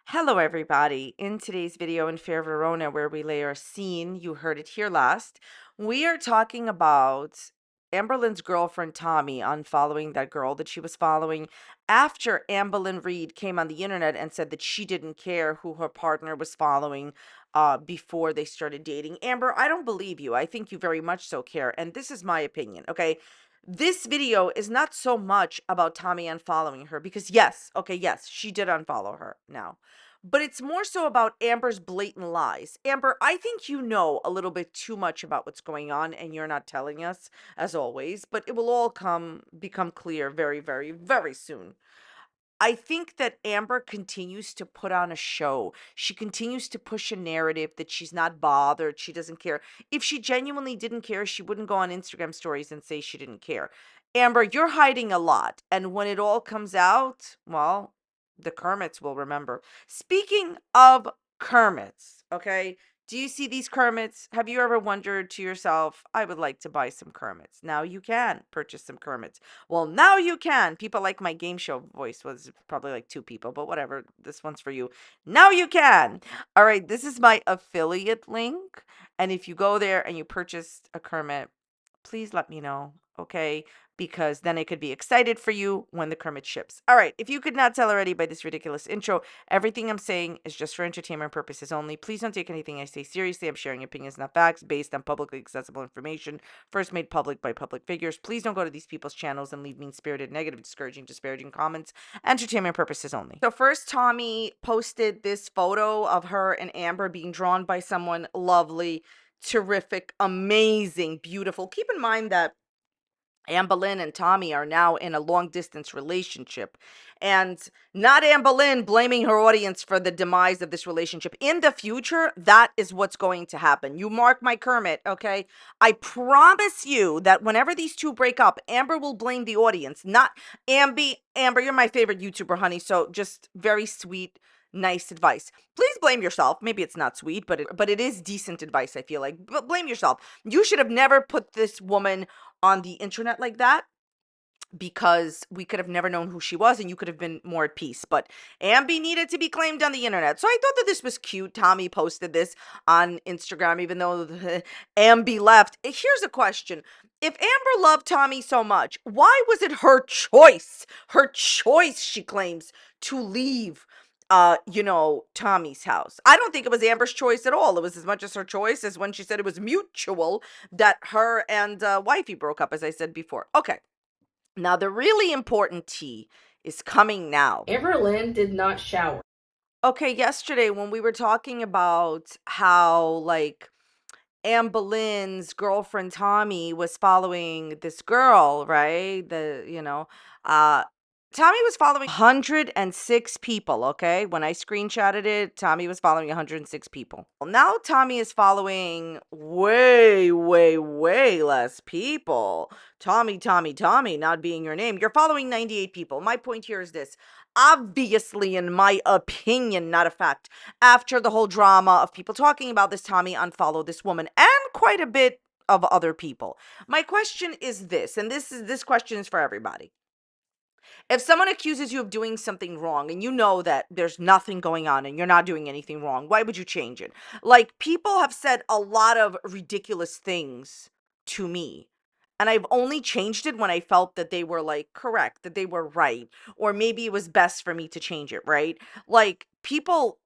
Hello, everybody. In today's video in Fair Verona, where we lay our scene, you heard it here last, we are talking about Amberlynn's girlfriend Tommy unfollowing that girl that she was following after Amberlynn Reid came on the internet and said that she didn't care who her partner was following before they started dating. Amber, I don't believe you. I think you very much so care. And this is my opinion, okay? This video is not so much about Tommy unfollowing her because yes, okay, yes, she did unfollow her now. But it's more so about Amber's blatant lies. Amber, I think you know a little bit too much about what's going on and you're not telling us as always, but it will all become clear very, very, very soon. I think that Amber continues to put on a show. She continues to push a narrative that she's not bothered. She doesn't care. If she genuinely didn't care, she wouldn't go on Instagram stories and say she didn't care. Amber, you're hiding a lot. And when it all comes out, well, the Kermits will remember. Speaking of Kermits, okay? Do you see these Kermits? Have you ever wondered to yourself, I would like to buy some Kermits? Now you can purchase some Kermits. Well, now you can. People like my game show voice was probably like two people, but whatever. This one's for you. Now you can. All right, this is my affiliate link. And if you go there and you purchase a Kermit, please let me know, okay? Because then I could be excited for you when the Kermit ships. All right, if you could not tell already by this ridiculous intro, everything I'm saying is just for entertainment purposes only. Please don't take anything I say seriously. I'm sharing opinions, not facts, based on publicly accessible information, first made public by public figures. Please don't go to these people's channels and leave mean-spirited, negative, discouraging, disparaging comments. Entertainment purposes only. So first, Tommy posted this photo of her and Amber being drawn by someone lovely, terrific, amazing, beautiful. Keep in mind that Amberlynn and Tommy are now in a long distance relationship, and not Amberlynn blaming her audience for the demise of this relationship. In the future, that is what's going to happen. You mark my Kermit, okay? I promise you that whenever these two break up, Amber will blame the audience, not Amber, you're my favorite YouTuber, honey, so just very sweet, nice advice. Please blame yourself. Maybe it's not sweet, but it is decent advice, I feel like. But blame yourself. You should have never put this woman on the internet like that, because we could have never known who she was and you could have been more at peace. But Ambi needed to be claimed on the internet. So I thought that this was cute. Tommy posted this on Instagram, even though Ambi left. Here's a question. If Amber loved Tommy so much, why was it her choice? Her choice, she claims, to leave Tommy's house. I don't think it was Amber's choice at all. It was as much as her choice as when she said it was mutual that her and wifey broke up, as I said before. Okay. Now, the really important tea is coming now. Amberlynn did not shower. Okay, yesterday when we were talking about how, like, Amberlynn's girlfriend Tommy was following this girl, right? Uh, Tommy was following 106 people, okay? When I screenshotted it, Tommy was following 106 people. Well, now Tommy is following way, way, way less people. Tommy, not being your name. You're following 98 people. My point here is this. Obviously, in my opinion, not a fact, after the whole drama of people talking about this, Tommy unfollowed this woman and quite a bit of other people. My question is this, and this question is for everybody. If someone accuses you of doing something wrong and you know that there's nothing going on and you're not doing anything wrong, why would you change it? Like, people have said a lot of ridiculous things to me. And I've only changed it when I felt that they were like correct, that they were right, or maybe it was best for me to change it, right? Like, people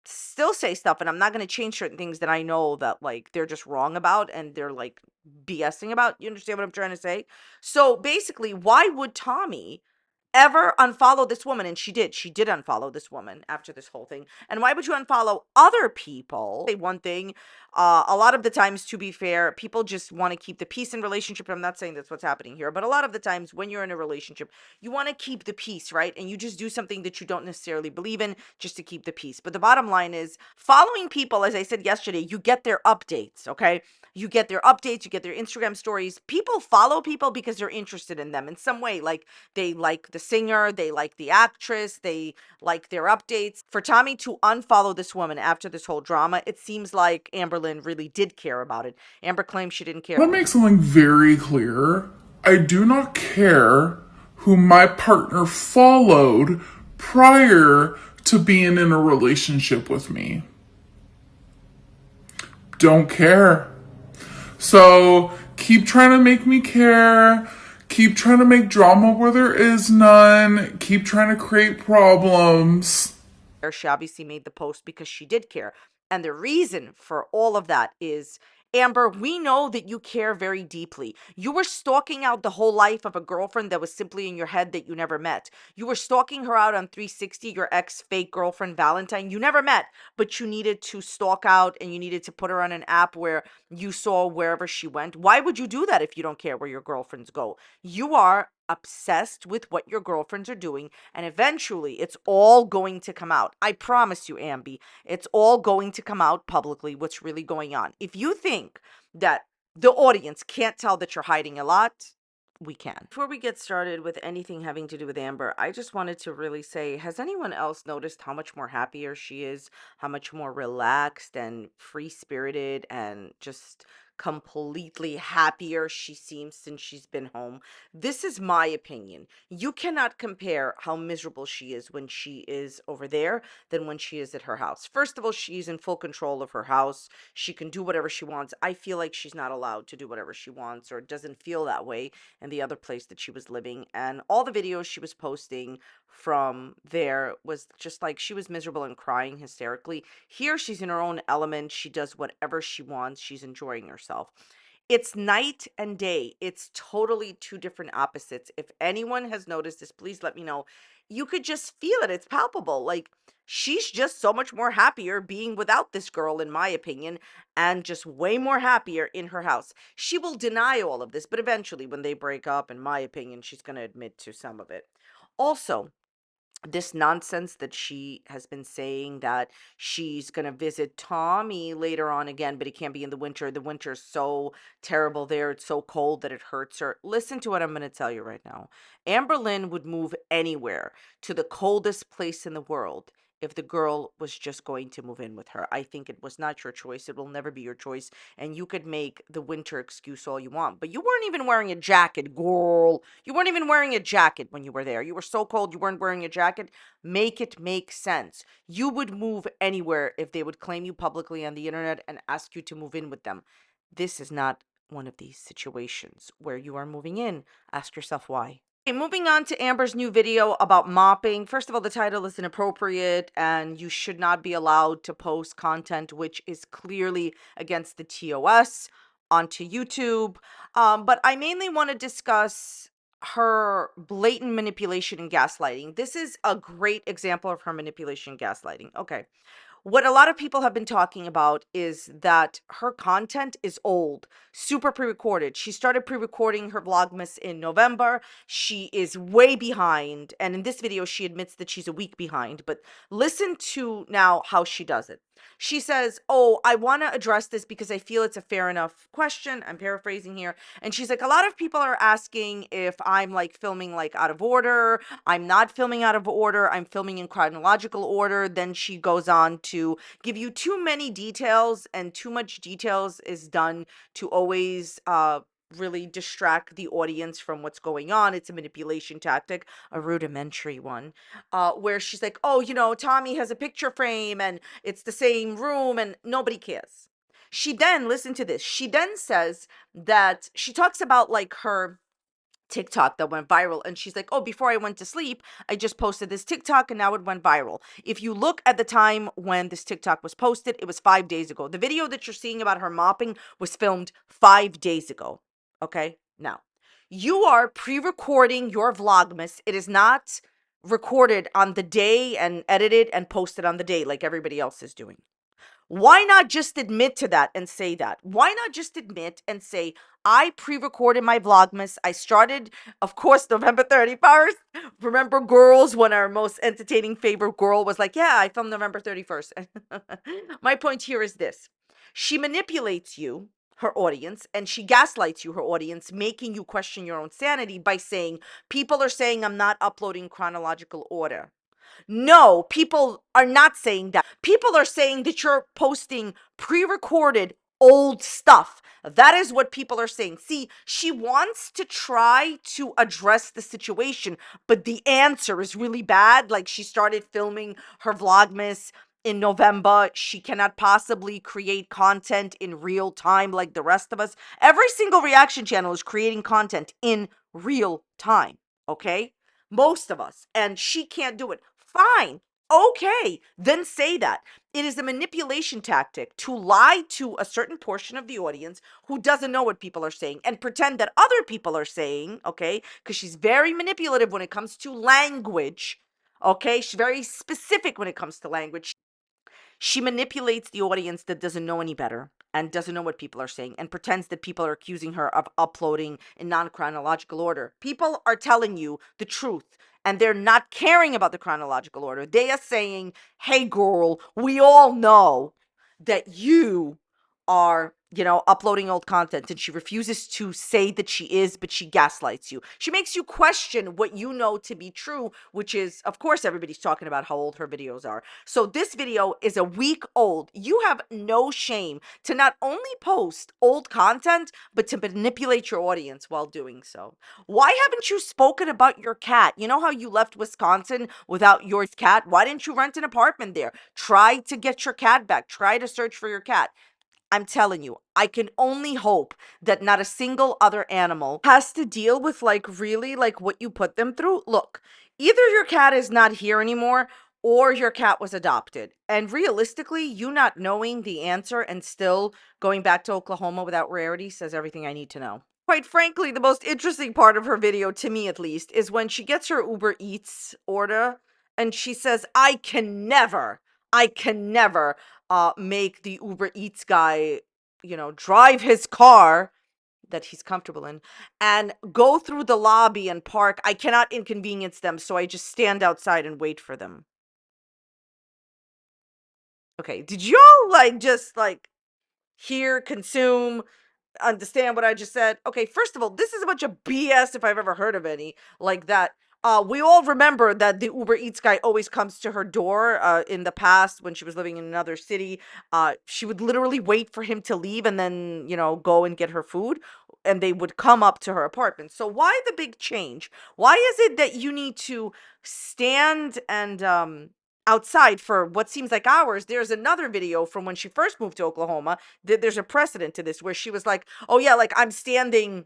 still say stuff and I'm not going to change certain things that I know that, like, they're just wrong about and they're like BSing about. You understand what I'm trying to say? So basically, why would Tommy ever unfollow this woman? And she did unfollow this woman after this whole thing. And why would you unfollow other people? Say one thing, a lot of the times, to be fair, people just want to keep the peace in relationship. I'm not saying that's what's happening here, but a lot of the times when you're in a relationship, you want to keep the peace, right? And you just do something that you don't necessarily believe in just to keep the peace. But the bottom line is, following people, as I said yesterday, you get their updates, okay? You get their updates, you get their Instagram stories. People follow people because they're interested in them in some way. Like, they like the singer, they like the actress, they like their updates. For Tommy to unfollow this woman after this whole drama, it seems like Amberlynn really did care about it. Amber claims she didn't care. Let me make something very clear. I do not care who my partner followed prior to being in a relationship with me. Don't care. So keep trying to make me care. Keep trying to make drama where there is none. Keep trying to create problems. She obviously made the post because she did care. And the reason for all of that is, Amber, we know that you care very deeply. You were stalking out the whole life of a girlfriend that was simply in your head that you never met. You were stalking her out on 360, your ex fake girlfriend Valentine. You never met, but you needed to stalk out and you needed to put her on an app where you saw wherever she went. Why would you do that if you don't care where your girlfriends go? You are obsessed with what your girlfriends are doing, and eventually it's all going to come out. I promise you, Amby, it's all going to come out publicly what's really going on. If you think that the audience can't tell that you're hiding a lot, we can. Before we get started with anything having to do with Amber, I just wanted to really say, has anyone else noticed how much more happier she is, how much more relaxed and free-spirited and just completely happier she seems since she's been home? This is my opinion. You cannot compare how miserable she is when she is over there than when she is at her house. First of all, she's in full control of her house. She can do whatever she wants. I feel like she's not allowed to do whatever she wants, or doesn't feel that way in the other place that she was living. And all the videos she was posting from there was just like she was miserable and crying hysterically. Here, she's in her own element. She does whatever she wants. She's enjoying herself. It's night and day. It's totally two different opposites. If anyone has noticed this, please let me know. You could just feel it. It's palpable. Like, she's just so much more happier being without this girl, in my opinion, and just way more happier in her house. She will deny all of this, but eventually, when they break up, in my opinion, she's going to admit to some of it. Also, this nonsense that she has been saying that she's going to visit Tommy later on again, but it can't be in the winter. The winter's so terrible there. It's so cold that it hurts her. Listen to what I'm going to tell you right now. Amberlynn would move anywhere to the coldest place in the world if the girl was just going to move in with her. I think it was not your choice. It will never be your choice. And you could make the winter excuse all you want. But you weren't even wearing a jacket, girl. You weren't even wearing a jacket when you were there. You were so cold you weren't wearing a jacket. Make it make sense. You would move anywhere if they would claim you publicly on the internet and ask you to move in with them. This is not one of these situations where you are moving in. Ask yourself why. Okay, moving on to Amber's new video about mopping. First of all, the title is inappropriate and you should not be allowed to post content which is clearly against the TOS onto YouTube. But I mainly want to discuss her blatant manipulation and gaslighting. This is a great example of her manipulation and gaslighting. Okay. What a lot of people have been talking about is that her content is old, super pre-recorded. She started pre-recording her Vlogmas in November. She is way behind. And in this video, she admits that she's a week behind. But listen to now how she does it. She says, oh, I want to address this because I feel it's a fair enough question. I'm paraphrasing here. And she's like, a lot of people are asking if I'm like filming like out of order. I'm not filming out of order. I'm filming in chronological order. Then she goes on to give you too many details, and too much details is done to always really distract the audience from what's going on. It's a manipulation tactic, a rudimentary one, where she's like, oh, you know, Tommy has a picture frame and it's the same room and nobody cares. She then, listen to this, she then says that she talks about like her TikTok that went viral, and she's like, oh, before I went to sleep, I just posted this TikTok and now it went viral. If you look at the time when this TikTok was posted, it was 5 days ago. The video that you're seeing about her mopping was filmed 5 days ago. Okay, now you are pre-recording your Vlogmas. It is not recorded on the day and edited and posted on the day like everybody else is doing. Why not just admit to that and say that? Why not just admit and say, I pre-recorded my Vlogmas. I started, of course, November 31st. Remember, girls, when our most entertaining favorite girl was like, yeah, I filmed November 31st. My point here is this. She manipulates you, her audience, and she gaslights you, her audience, making you question your own sanity by saying, people are saying I'm not uploading chronological order. No, people are not saying that. People are saying that you're posting pre-recorded old stuff. That is what people are saying. See, she wants to try to address the situation, but the answer is really bad. Like, she started filming her Vlogmas in November. She cannot possibly create content in real time like the rest of us. Every single reaction channel is creating content in real time, okay? Most of us. And she can't do it. Fine. Okay. Then say that. It is a manipulation tactic to lie to a certain portion of the audience who doesn't know what people are saying and pretend that other people are saying, okay? Because she's very manipulative when it comes to language, okay? She's very specific when it comes to language. She manipulates the audience that doesn't know any better and doesn't know what people are saying and pretends that people are accusing her of uploading in non-chronological order. People are telling you the truth and they're not caring about the chronological order. They are saying, hey, girl, we all know that you are, uploading old content, and she refuses to say that she is, but she gaslights you. She makes you question what you know to be true, which is, of course, everybody's talking about how old her videos are. So this video is a week old. You have no shame to not only post old content, but to manipulate your audience while doing so. Why haven't you spoken about your cat? You know how you left Wisconsin without your cat? Why didn't you rent an apartment there? Try to get your cat back. Try to search for your cat. I'm telling you, I can only hope that not a single other animal has to deal with really what you put them through. Look, either your cat is not here anymore or your cat was adopted. And realistically, you not knowing the answer and still going back to Oklahoma without Rarity says everything I need to know. Quite frankly, the most interesting part of her video, to me at least, is when she gets her Uber Eats order and she says, I can never make the Uber Eats guy, drive his car that he's comfortable in and go through the lobby and park. I cannot inconvenience them, so I just stand outside and wait for them. Okay, did y'all just hear, consume, understand what I just said? Okay, first of all, this is a bunch of BS if I've ever heard of any like that. We all remember that the Uber Eats guy always comes to her door. In the past, when she was living in another city, she would literally wait for him to leave and then, go and get her food. And they would come up to her apartment. So why the big change? Why is it that you need to stand and outside for what seems like hours? There's another video from when she first moved to Oklahoma. There's a precedent to this where she was like, oh yeah, I'm standing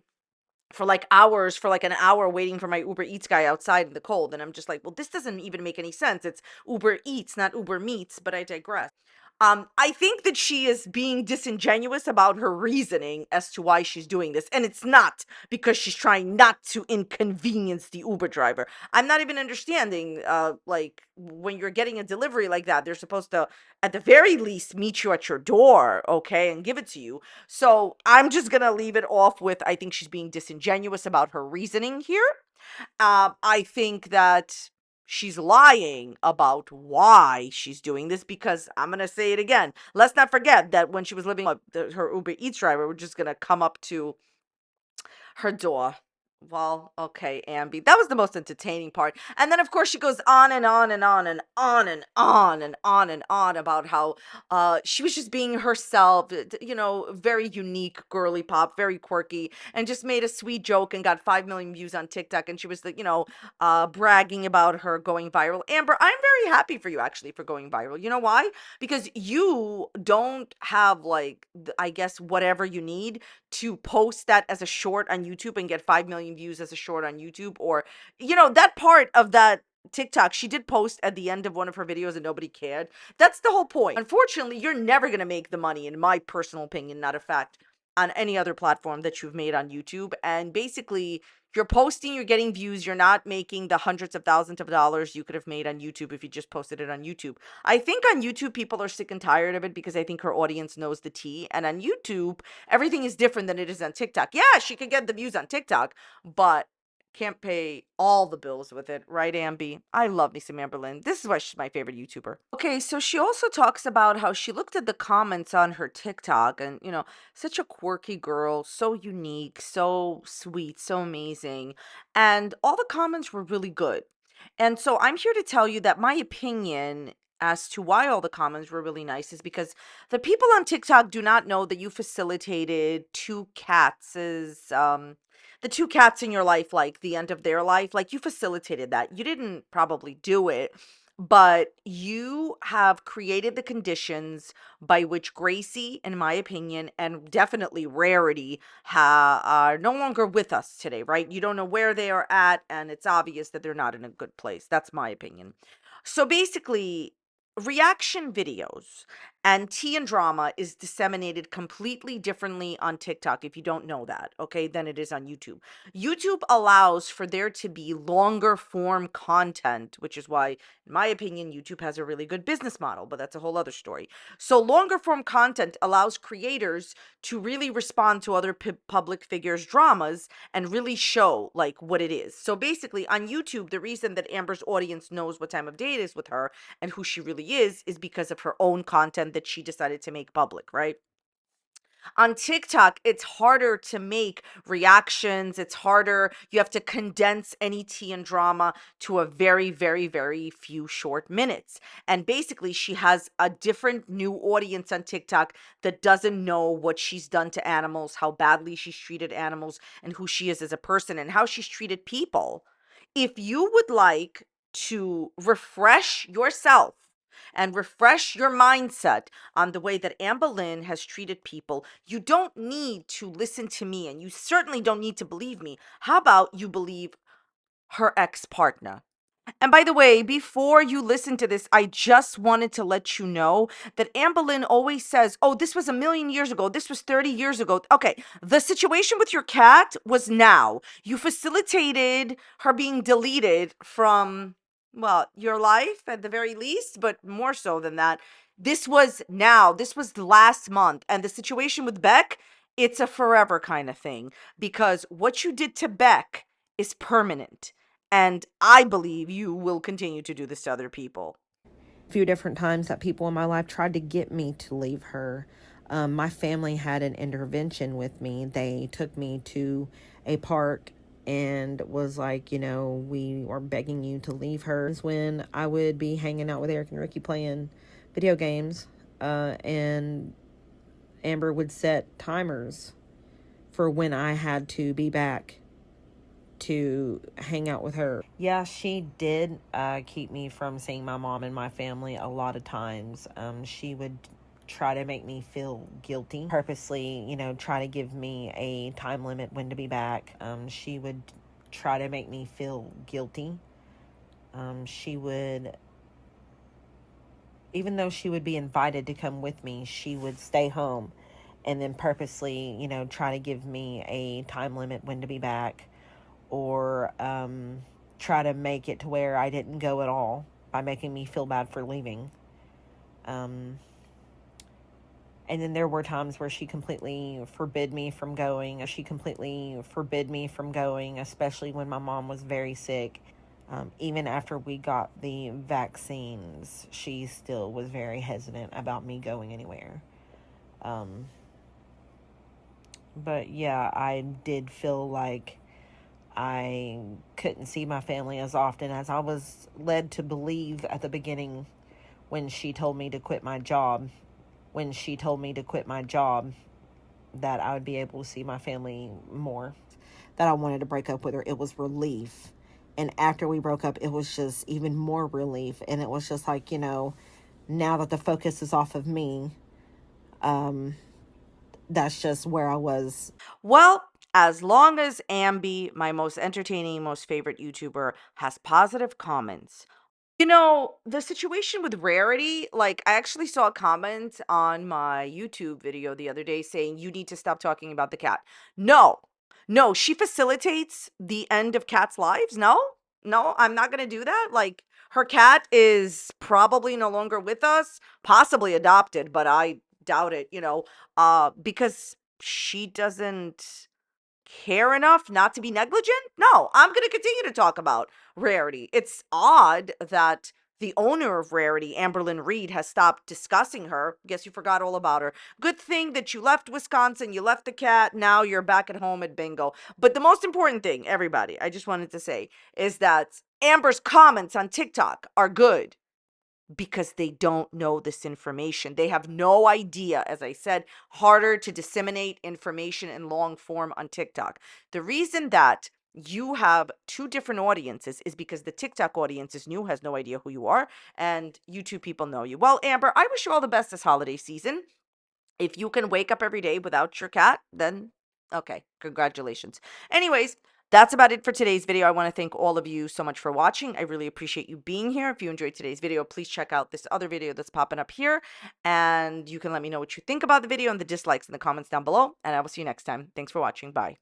for hours, for an hour waiting for my Uber Eats guy outside in the cold. And I'm just like, well, this doesn't even make any sense. It's Uber Eats, not Uber Meats, but I digress. I think that she is being disingenuous about her reasoning as to why she's doing this. And it's not because she's trying not to inconvenience the Uber driver. I'm not even understanding, when you're getting a delivery like that, they're supposed to, at the very least, meet you at your door, okay, and give it to you. So I'm just gonna leave it off with, I think she's being disingenuous about her reasoning here. I think that she's lying about why she's doing this, because I'm going to say it again. Let's not forget that when she was living, her Uber Eats driver was just going to come up to her door. Well, okay, Ambi. That was the most entertaining part. And then of course she goes on and on and on and on and on and on and on about how she was just being herself, very unique, girly pop, very quirky, and just made a sweet joke and got 5 million views on TikTok. And she was bragging about her going viral. Amber, I'm very happy for you actually for going viral. You know why? Because you don't have I guess whatever you need to post that as a short on YouTube and get 5 million views as a short on YouTube, or, that part of that TikTok, she did post at the end of one of her videos and nobody cared. That's the whole point. Unfortunately, you're never going to make the money, in my personal opinion, not a fact, on any other platform that you've made on YouTube. And basically, you're posting, you're getting views, you're not making the hundreds of thousands of dollars you could have made on YouTube if you just posted it on YouTube. I think on YouTube, people are sick and tired of it because I think her audience knows the tea. And on YouTube, everything is different than it is on TikTok. Yeah, she could get the views on TikTok, but can't pay all the bills with it, right, Ambi? I love me some Amberlynn. This is why she's my favorite YouTuber. Okay, so she also talks about how she looked at the comments on her TikTok and, such a quirky girl, so unique, so sweet, so amazing. And all the comments were really good. And so I'm here to tell you that my opinion as to why all the comments were really nice is because the people on TikTok do not know that you facilitated the two cats in your life, like the end of their life. Like, you facilitated that. You didn't probably do it, but you have created the conditions by which Gracie, in my opinion, and definitely Rarity are no longer with us today, right? You don't know where they are at, and it's obvious that they're not in a good place. That's my opinion. So basically, reaction videos and tea and drama is disseminated completely differently on TikTok, if you don't know that, okay, than it is on YouTube. YouTube allows for there to be longer form content, which is why, in my opinion, YouTube has a really good business model, but that's a whole other story. So, longer form content allows creators to really respond to other public figures' dramas and really show like what it is. So basically on YouTube, the reason that Amber's audience knows what time of day it is with her and who she really is because of her own content that she decided to make public, right? On TikTok, it's harder to make reactions. It's harder. You have to condense any tea and drama to a very, very, very few short minutes. And basically, she has a different new audience on TikTok that doesn't know what she's done to animals, how badly she's treated animals, and who she is as a person, and how she's treated people. If you would like to refresh yourself and refresh your mindset on the way that Amberlynn has treated people, you don't need to listen to me, and you certainly don't need to believe me. How about you believe her ex-partner? And by the way, before you listen to this, I just wanted to let you know that Amberlynn always says, oh, this was a million years ago. This was 30 years ago. Okay, the situation with your cat was now. You facilitated her being deleted from, well, your life at the very least, but more so than that. This was now. This was last month. And the situation with Beck, it's a forever kind of thing because what you did to Beck is permanent. And I believe you will continue to do this to other people. A few different times that people in my life tried to get me to leave her. My family had an intervention with me. They took me to a park and was like, we are begging you to leave her. When I would be hanging out with Eric and Ricky playing video games, and Amber would set timers for when I had to be back to hang out with her. Yeah, she did keep me from seeing my mom and my family a lot of times. She would try to make me feel guilty, purposely, try to give me a time limit when to be back. She would try to make me feel guilty. She would, even though she would be invited to come with me, she would stay home and then purposely, try to give me a time limit when to be back, or try to make it to where I didn't go at all by making me feel bad for leaving. And then there were times where she completely forbid me from going. She completely forbid me from going, especially when my mom was very sick. Even after we got the vaccines, she still was very hesitant about me going anywhere. But yeah, I did feel like I couldn't see my family as often as I was led to believe at the beginning when she told me to quit my job. When she told me to quit my job, that I would be able to see my family more. That I wanted to break up with her. It was relief. And after we broke up, it was just even more relief. And it was just like, now that the focus is off of me, that's just where I was. Well, as long as Ambi, my most entertaining, most favorite YouTuber, has positive comments. The situation with Rarity, like, I actually saw a comment on my YouTube video the other day saying you need to stop talking about the cat. No, no, she facilitates the end of cats' lives. No, no, I'm not going to do that. Like, her cat is probably no longer with us, possibly adopted, but I doubt it, because she doesn't care enough not to be negligent? No, I'm going to continue to talk about Rarity. It's odd that the owner of Rarity, Amberlynn Reid, has stopped discussing her. Guess you forgot all about her. Good thing that you left Wisconsin, you left the cat, now you're back at home at bingo. But the most important thing, everybody, I just wanted to say, is that Amber's comments on TikTok are good. because they don't know this information. They have no idea, as I said, harder to disseminate information in long form on TikTok. The reason that you have two different audiences is because the TikTok audience is new, has no idea who you are, and YouTube people know you. Well, Amber, I wish you all the best this holiday season. If you can wake up every day without your cat, then okay, congratulations. Anyways, that's about it for today's video. I want to thank all of you so much for watching. I really appreciate you being here. If you enjoyed today's video, please check out this other video that's popping up here. And you can let me know what you think about the video and the dislikes in the comments down below. And I will see you next time. Thanks for watching. Bye.